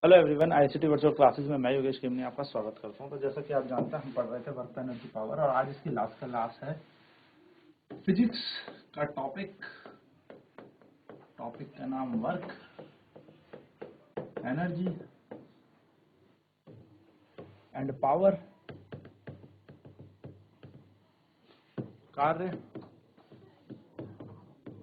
Hello everyone, ICT virtual classes में मैं योगेश केमनी आपका स्वागत करता हूं। तो जैसा कि आप जानते हैं, हम पढ़ रहे थे वर्क एनर्जी पावर और आज इसकी लास्ट क्लास है। फिजिक्स का टॉपिक का नाम वर्क एनर्जी एंड पावर, कार्य,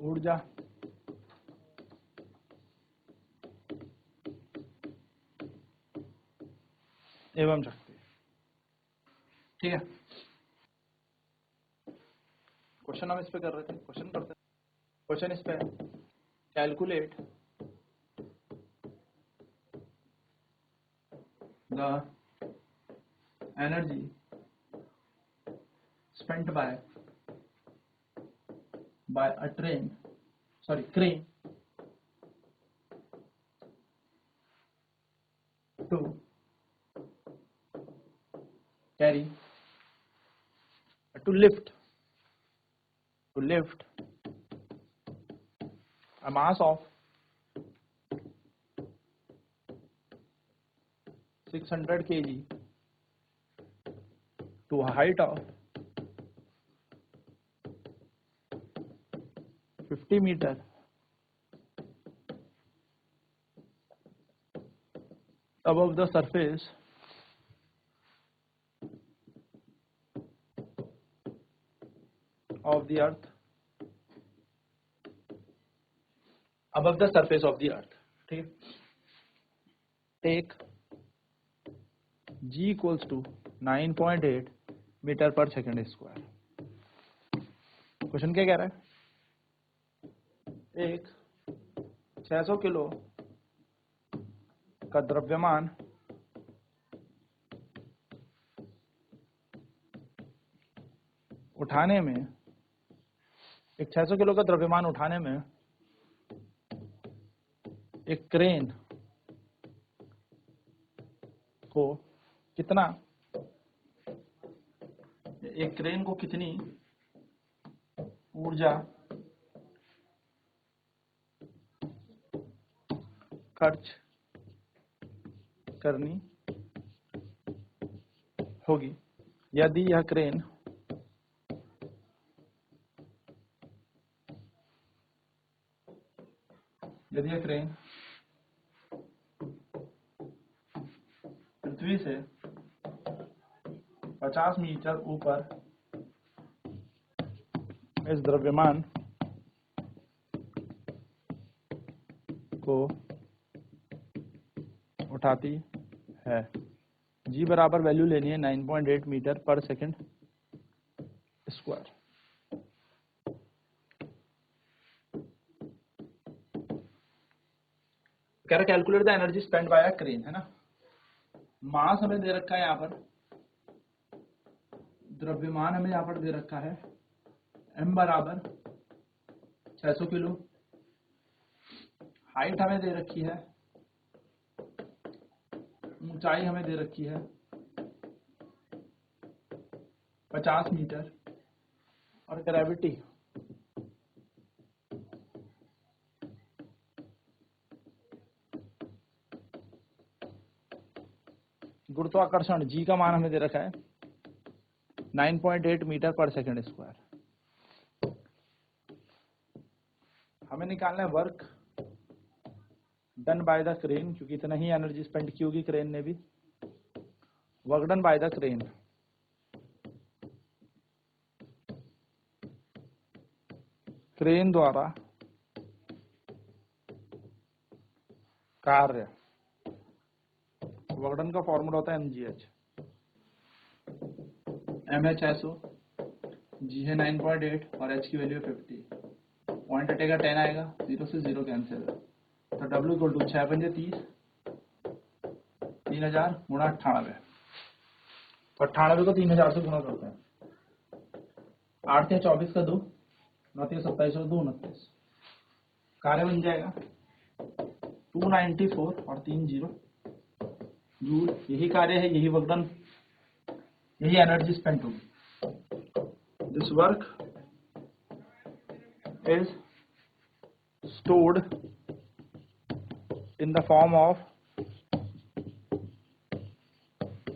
ऊर्जा एवं शक्ति। ठीक है, क्वेश्चन हम इस पे कर रहे थे। क्वेश्चन करते हैं। क्वेश्चन इस पे, calculate the energy spent by a crane to carry to lift a mass of 600 kg to a height of 50 meter above the surface of the earth. ठीक है, take G equals to 9.8 metre per second square. Question क्या कह रहा है? एक 600 kilo का द्रव्यमान उठाने में, एक 600 किलो का द्रव्यमान उठाने में एक क्रेन को कितनी ऊर्जा खर्च करनी होगी यदि यह क्रेन पृथ्वी से 50 मीटर ऊपर इस द्रव्यमान को उठाती है। G बराबर वैल्यू लेनी है 9.8 मीटर पर सेकेंड स्क्वायर। कह रहा calculate the energy spend by a crane, है ना। मास हमें दे रखा है, यहाँ पर द्रव्यमान हमें यहाँ पर दे रखा है, m बराबर 600 किलो, हाइट हमें दे रखी है, ऊंचाई हमें दे रखी है 50 मीटर, और ग्रेविटी गुरुत्वाकर्षण G का मान हमें दे रखा है 9.8 मीटर पर सेकेंड स्क्वायर। हमें निकालना है work done by the crane, क्योंकि इतना ही एनर्जी स्पेंड की होगी क्रेन ने भी। Work done by the crane द्वारा कार्य, वर्क डन का फॉर्मूला होता है mgh, mh 600, g है 9.8 और h की वैल्यू है 50। पॉइंट हटेगा 10 आएगा, 0 से 0 कैंसिल है, तो w इक्वल टू 6 पंजे 30, 3000 गुणा 98, तो 98 को 3000 से गुणा करते हैं। 8 से 24 का 2, 9 से 27 और 2 29, कार्य बन जाएगा 294 और 3 0 जूल। यही कार्य है, यही वर्क डन, यही एनर्जी स्पेंड होगी। This work is stored in the form of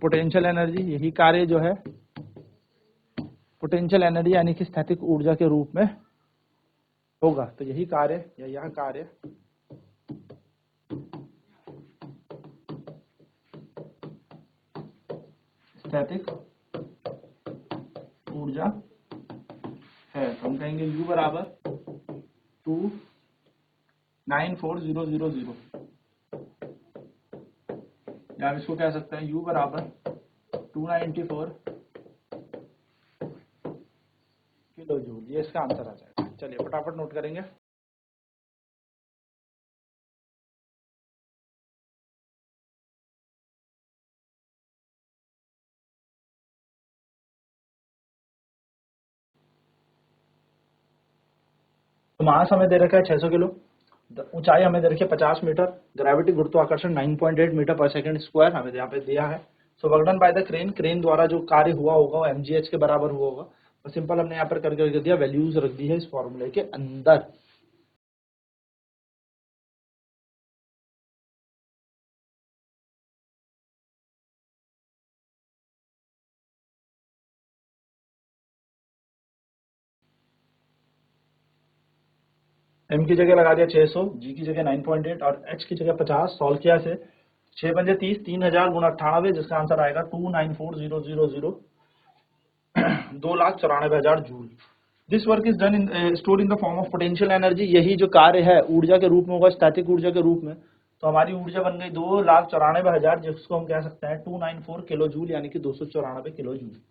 potential energy, यही कार्य जो है पोटेंशियल एनर्जी यानी कि स्थैतिक ऊर्जा के रूप में होगा। तो यही कार्य या यह कार्य स्थैतिक ऊर्जा है। तो हम कहेंगे U बराबर 294,000, या हम इसको कह सकते हैं U बराबर 294 किलो जूल। ये इसका आंसर आ जाएगा। चलिए फटाफट नोट करेंगे। तो मास हमें दे रखा है 600 किलो, ऊंचाई हमें दे रखी है 50 मीटर, ग्रेविटी गुरुत्वाकर्षण 9.8 मीटर पर सेकंड स्क्वायर हमें यहाँ पे दिया है। So work done by the crane, crane द्वारा जो कार्य हुआ होगा वो mgh के बराबर हुआ होगा। तो सिंपल हमने यहाँ पर करके दिया, वैल्यूज रख दी है इस फॉर्मूले के अंदर। m की जगह लगा दिया 600, g की जगह 9.8 और h की जगह 50। सॉल्व किया से 6 पंजे 30, 3000 गुणा 98, जिसका आंसर आएगा 294,000, 2,94,000 joule. This work is done in store in the form of potential energy. यही जो कार्य है ऊर्जा के रूप में होगा, स्टैटिक ऊर्जा के रूप में। तो हमारी ऊर्जा बन गई 2,94,000, जिसको हम कह सकते हैं 294 किलो जूल, यानी कि 294 किलो जूल।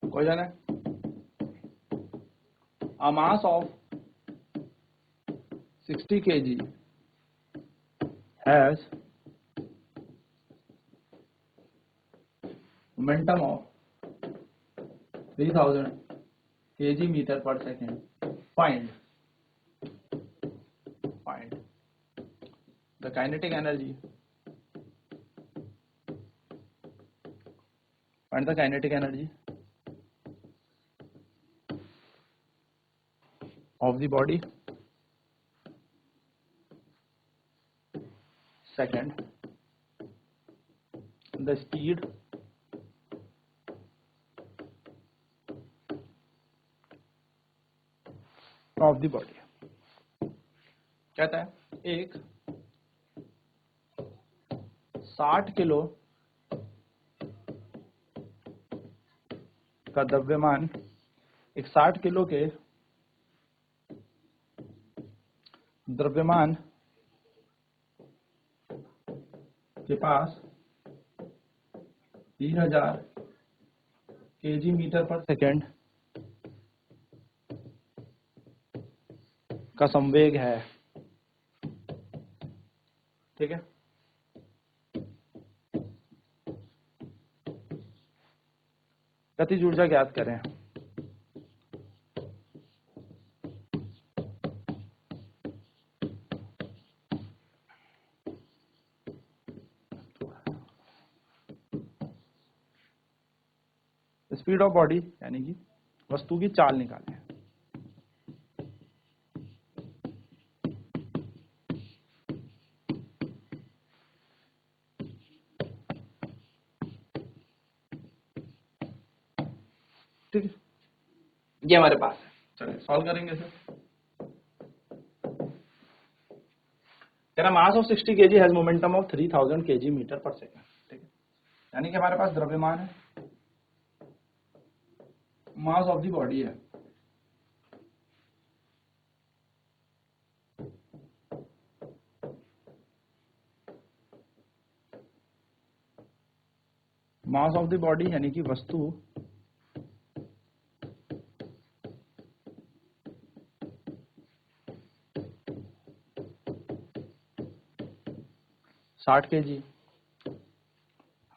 क्वेश्चन है, a mass of 60 kg has momentum of 3000 kg meter per second. Find the kinetic energy. Find the kinetic energy of the body. Second, the speed of the body. कहता है एक 60 kilo का द्रव्यमान, एक 60 kilo के द्रव्यमान के पास 3000 kg मीटर पर सेकेंड का संवेग है। ठीक है, गतिज ऊर्जा ज्ञात करें। स्पीड ऑफ बॉडी यानी कि वस्तु की चाल निकालें। ठीक है, ये हमारे पास है। चलिए सॉल्व करेंगे इसे। तेरा mass of 60 kg has momentum of 3000 kg metre per second. ठीक है, यानी कि हमारे पास द्रव्यमान है, मास ऑफ द बॉडी है, मास ऑफ द बॉडी यानी कि वस्तु 60 kg।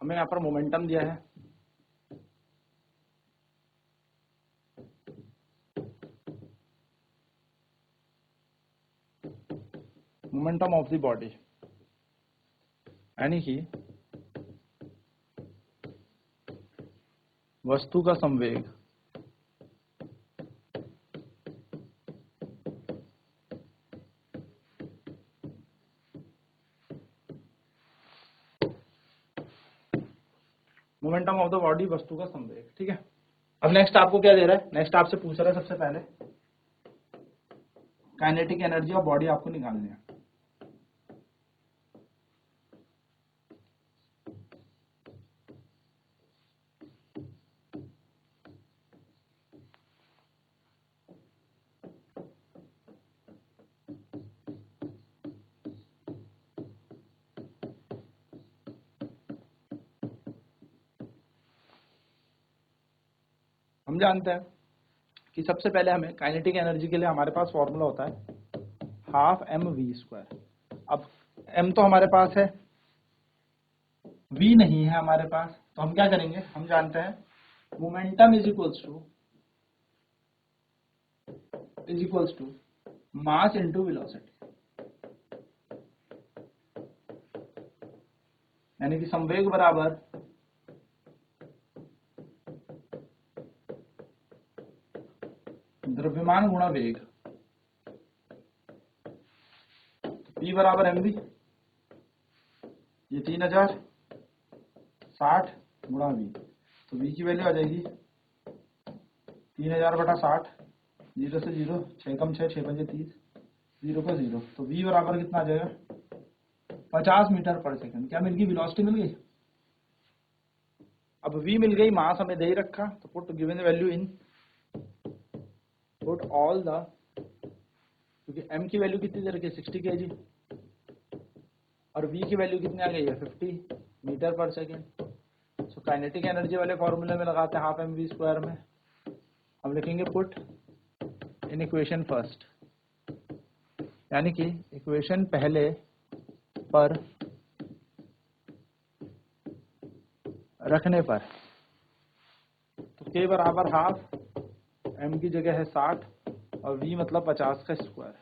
हमें यहाँ पर मोमेंटम दिया है, मोमेंटम ऑफ द बॉडी यानी कि वस्तु का संवेग ऑफ द बॉडी, वस्तु का संवेग। ठीक है, अब नेक्स्ट आपको क्या दे रहा है, नेक्स्ट आपसे पूछ रहा है सबसे पहले काइनेटिक एनर्जी ऑफ बॉडी आपको निकालनी है। हम जानते हैं कि सबसे पहले हमें काइनेटिक एनर्जी के लिए हमारे पास फॉर्मूला होता है हाफ एम वी स्क्वायर। अब m तो हमारे पास है, v नहीं है हमारे पास, तो हम क्या करेंगे, हम जानते हैं momentum is equals to mass into velocity, यानी कि संवेग बराबर द्रव्यमान गुणा वेग। P बराबर mv, ये 3060 गुणा v, तो v की वैल्यू आ जाएगी 3000/60, 0 से 0, 6 कम 6, 6 पंजे 30, 0 का 0, तो v बराबर कितना आ जाएगा 50 मीटर पर सेकंड। क्या मिल गई, वेलोसिटी मिल गई। अब v मिल गई, मास हमें दे ही रखा, तो put given value in, put all the, क्योंकि m की वैल्यू कितनी दे रखी है 60 kg और v की वैल्यू कितनी आ गई है 50 metre per second. So kinetic energy वाले फॉर्मूले में लगाते हैं हाफ एम वी स्क्वायर में, हम लिखेंगे पुट इन इक्वेशन फर्स्ट, यानी कि इक्वेशन पहले पर रखने पर, तो k बराबर हाफ, m की जगह है 60 और v मतलब 50 का स्क्वायर।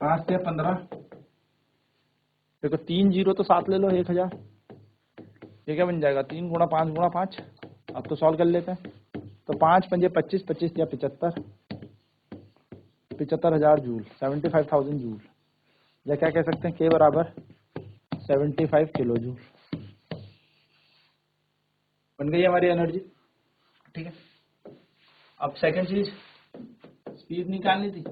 पांच से 15, देखो 3 0 तो 7 ले लो, 1000, ये क्या बन जाएगा 3 गुणा 5 गुणा 5। अब तो सॉल्व कर लेते हैं, तो 5 पंजे 25, 25 या 75, 75,000 जूल, 75,000 जूल, या क्या कह सकते हैं k बराबर 75 किलो जूल। बन गई हमारी एनर्जी। ठीक है, अब सेकंड चीज, स्पीड निकालनी थी,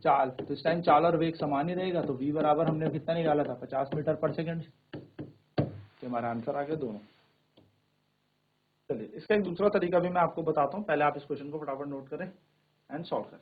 चाल, तो इस टाइम चाल और वेग समान ही रहेगा, तो v बराबर हमने कितना निकाला था 50 मीटर पर सेकंड, तो हमारा आंसर आ गया दोनों। चलिए इसका एक दूसरा तरीका भी मैं आपको बताता हूँ, पहले आप इस क्वेश्चन को फटाफट नोट करें एंड सॉल्व करें।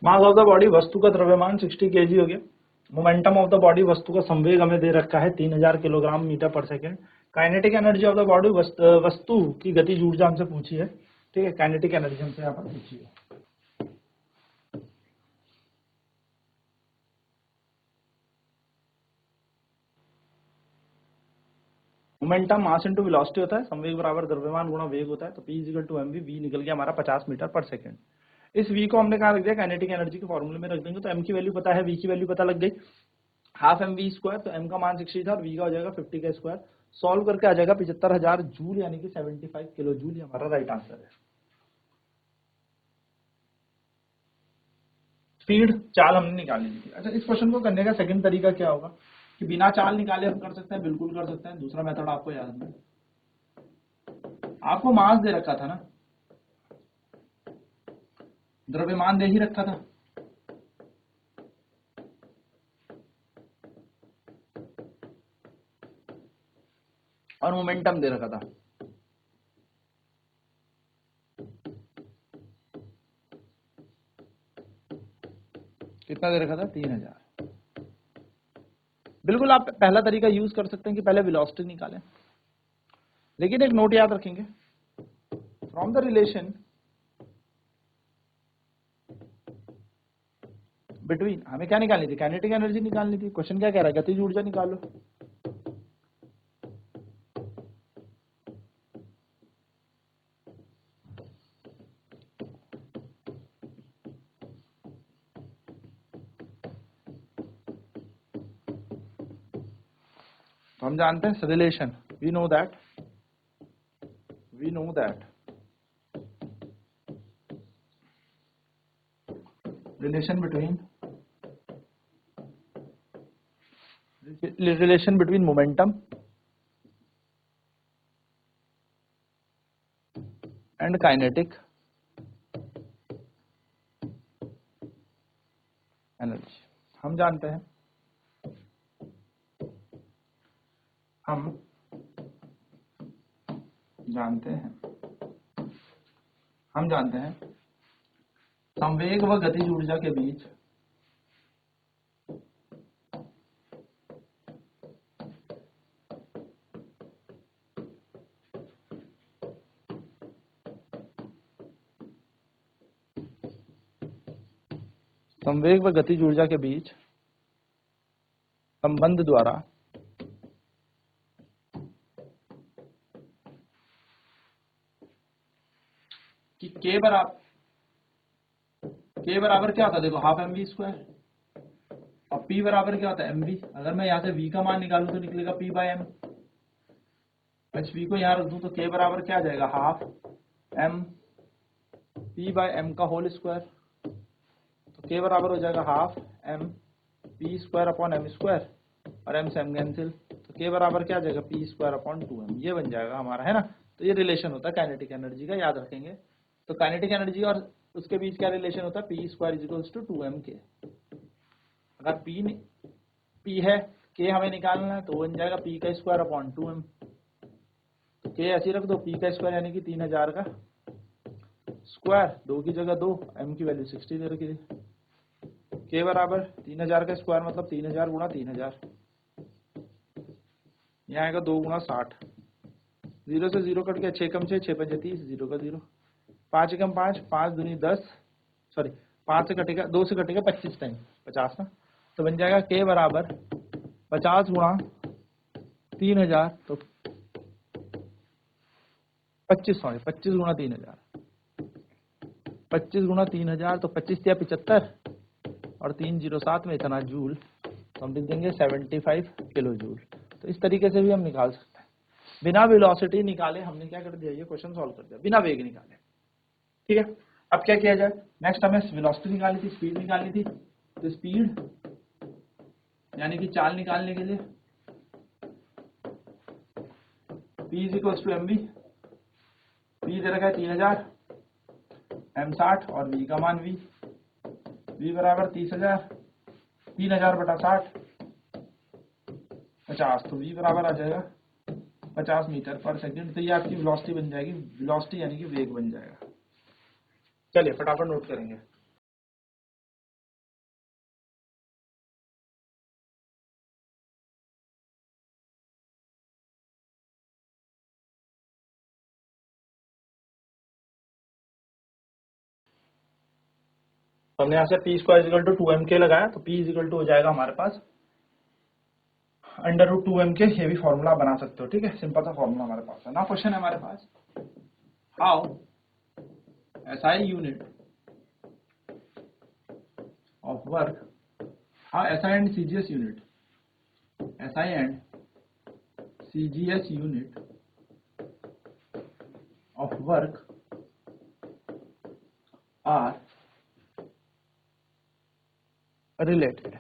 मास ऑफ द बॉडी, वस्तु का द्रव्यमान 60 kg हो गया। मोमेंटम ऑफ द बॉडी, वस्तु का संवेग हमें दे रखा है 3000 kilogram metre per second. Kinetic energy of the body, वस्तु की गतिज ऊर्जा हमसे पूछी है। ठीक है, काइनेटिक एनर्जी हमसे यहाँ पर पूछी है। मोमेंटम मास इंटू वेलोसिटी होता है, संवेग बराबर द्रव्यमान गुणा वेग होता है, तो P equal to mv, v निकल गया हमारा 50 मीटर पर सेकंड। इस v को हमने कहा रख दिया, काइनेटिक एनर्जी के फॉर्मूले में रख देंगे, तो m की वैल्यू पता है, v की वैल्यू पता लग गई, हाफ एम वी स्क्वायर, तो m का मान 60 था और v का हो जाएगा 50 का स्क्वायर, सॉल्व करके आ जाएगा 75,000 जूल, यानी कि 75 किलो जूल, हमारा राइट आंसर है। स्पीड, चाल हमने निकाली थी। अच्छा, इस क्वेश्चन को करने का सेकंड तरीका क्या होगा कि बिना चाल निकाले हम कर सकते हैं, बिल्कुल कर सकते हैं। दूसरा मेथड आपको याद है, आपको मास दे रखा था ना, द्रव्यमान दे ही रखा था, और मोमेंटम दे रखा था। कितना दे रखा था 3000। बिल्कुल आप पहला तरीका यूज कर सकते हैं कि पहले वेलोसिटी निकालें, लेकिन एक नोट याद रखेंगे, फ्रॉम द रिलेशन बिटवीन, हमें क्या निकालनी थी, काइनेटिक एनर्जी निकालनी थी। क्वेश्चन क्या कह रहा है, गतिज ऊर्जा निकालो। तो हम जानते हैं relation, we know that relation between momentum and kinetic energy. हम जानते हैं संवेग व गतिज ऊर्जा के बीच संबंध द्वारा कि के बराबर क्या होता है, देखो हाफ mv स्क्वायर, और p बराबर क्या होता है mv। अगर मैं यहाँ से v का मान निकालूं तो निकलेगा p बाय m। v को यहाँ रख दूं तो k बराबर क्या आ जाएगा, half m p by m का होल स्क्वायर। तो k बराबर हो जाएगा half m p square upon m square, और m से m कैंसिल, तो k बराबर क्या आ जाएगा, p स्क्वायर अपॉन 2m। ये बन जाएगा हमारा, है ना। तो ये रिलेशन होता है काइनेटिक एनर्जी का, याद रखेंगे। तो काइनेटिक एनर्जी और उसके बीच क्या रिलेशन होता है, p square equals to 2m k। अगर p है, k हमें निकालना है, तो बन जाएगा p का स्क्वायर अपॉन 2m। तो k ऐसे रख दो, p का स्क्वायर यानी कि 3000 का स्क्वायर, 2 की जगह 2, m की वैल्यू 60 दे रखी है। k बराबर 3000 का स्क्वायर मतलब 3000 गुणा 3000, यहाँ आएगा 2 गुणा 60, 0 से 0 कट गया, 6 कम 6, 6 5 30, 0 का 0, 5 कम 5, 5 दूनी 10, सॉरी 5 से कटेगा, 2 से कटेगा 25 टाइम 50 ना, तो बन जाएगा k बराबर 50 गुणा 3000, तो 25 गुणा 3000, 25 गुणा 3000, तो 25 या 75 और 307 में इतना जूल, तो हम लिख देंगे 75 किलो जूल। तो इस तरीके से भी हम निकाल सकते हैं, बिना वेलोसिटी निकाले हमने क्या कर दिया, ये क्वेश्चन सॉल्व कर दिया बिना वेग निकाले। ठीक है, अब क्या किया जाए, नेक्स्ट हमें वेलोसिटी निकालनी थी, स्पीड निकालनी थी। तो स्पीड यानी कि चाल निकालने के लिए p is equals to mv, p दे रखा है 3000, m 60 और v का मान v बराबर 30,000, 3000 बटा 60 50, तो v बराबर आ जाएगा 50 मीटर पर सेकंड। तो ये आपकी वेलोसिटी बन जाएगी, वेलोसिटी यानी कि वेग बन जाएगा। चलिए फटाफट नोट करेंगे। हमने यहाँ से p square equal to 2mk लगाया, तो p इक्वल टू हो जाएगा हमारे पास अंडर रूट 2mk। ये भी फॉर्मूला बना सकते हो, ठीक है, सिंपल सा फॉर्मूला हमारे पास है ना। क्वेश्चन है हमारे पास, how SI unit of work, how SI and CGS unit, SI and CGS unit of work are related.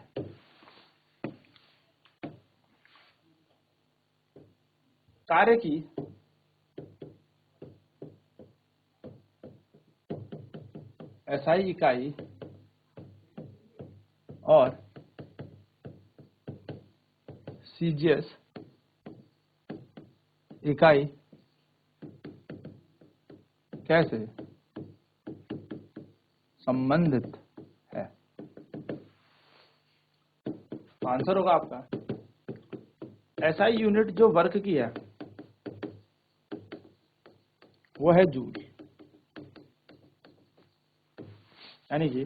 कार्य की SI इकाई और CGS इकाई कैसे संबंधित है। आंसर होगा आपका SI यूनिट जो वर्क की है वो है जूल, यानी कि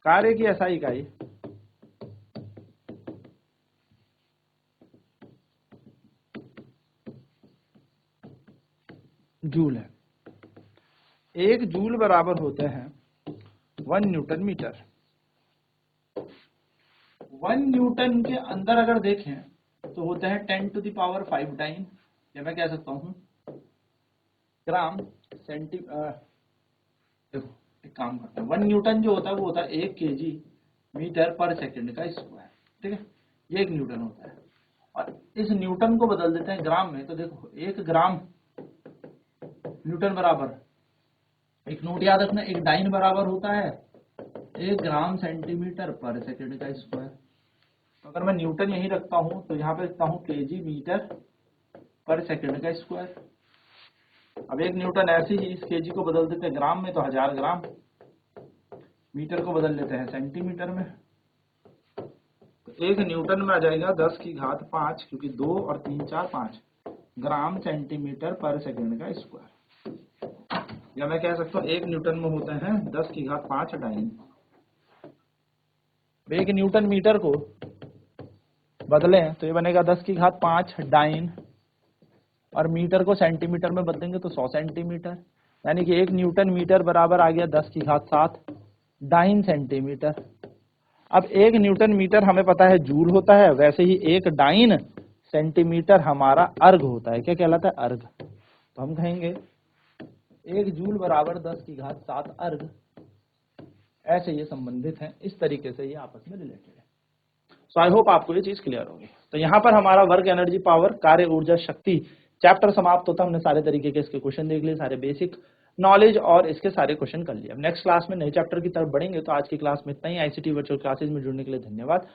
कार्य की SI इकाई जूल है। 1 जूल बराबर होते हैं 1 न्यूटन मीटर। 1 न्यूटन के अंदर अगर देखें तो होता है 10⁵ डाइन, या मैं कह सकता हूं ग्राम सेंटी। देखो एक काम करते हैं, 1 न्यूटन जो होता है वो होता है 1 kg मीटर पर सेकंड का स्क्वायर, ठीक है, ये 1 न्यूटन होता है। और इस न्यूटन को बदल देते हैं ग्राम में, तो देखो 1 ग्राम न्यूटन बराबर, एक नोट याद रखना, एक डाइन बराबर होता है 1 ग्राम सेंटीमीटर पर सेकंड का स्क्वायर। तो अगर मैं न्यूटन यही रखता हूं तो यहाँ पे लिखता हूं kg मीटर पर सेकंड का स्क्वायर। अब 1 न्यूटन ऐसे ही इस kg को बदल देते हैं ग्राम में तो 1000 ग्राम, मीटर को बदल लेते हैं सेंटीमीटर में, तो 1 न्यूटन में आ जाएगा 10⁵5, क्योंकि 2 और 3 4 5 ग्राम सेंटीमीटर पर सेकंड का स्क्वायर। या मैं कह सकता हूँ 1 न्यूटन में होते हैं 10⁵5 डाइन। 1 न्यूटन मीटर को बदलें तो ये बनेगा 10⁵5 डाइन, और मीटर को सेंटीमीटर में बदलेंगे तो 100 सेंटीमीटर, यानी कि 1 न्यूटन मीटर बराबर आ गया 10⁵7 डाइन सेंटीमीटर। अब 1 न्यूटन मीटर हमें पता है जूल होता है, वैसे ही 1 डाइन सेंटीमीटर हमारा अर्ग होता है। क्या कहलाता है? अर्ग। तो हम कहेंगे 1 जूल बराबर 10⁵7 अर्ग। ऐसे ये संबंधित हैं, इस तरीके से ये आपस में रिलेटेड है। सो आई होप आपको ये चीज क्लियर होगी। तो यहाँ पर हमारा वर्क, एनर्जी, पावर, कार्य, ऊर्जा, शक्ति चैप्टर समाप्त होता है। हमने सारे तरीके के इसके क्वेश्चन देख लिए, सारे बेसिक नॉलेज और इसके सारे क्वेश्चन कर लिए। अब नेक्स्ट क्लास में नए चैप्टर की तरफ बढ़ेंगे। तो आज की क्लास में इतना ही। आईसीटी वर्चुअल क्लासेज में जुड़ने के लिए धन्यवाद।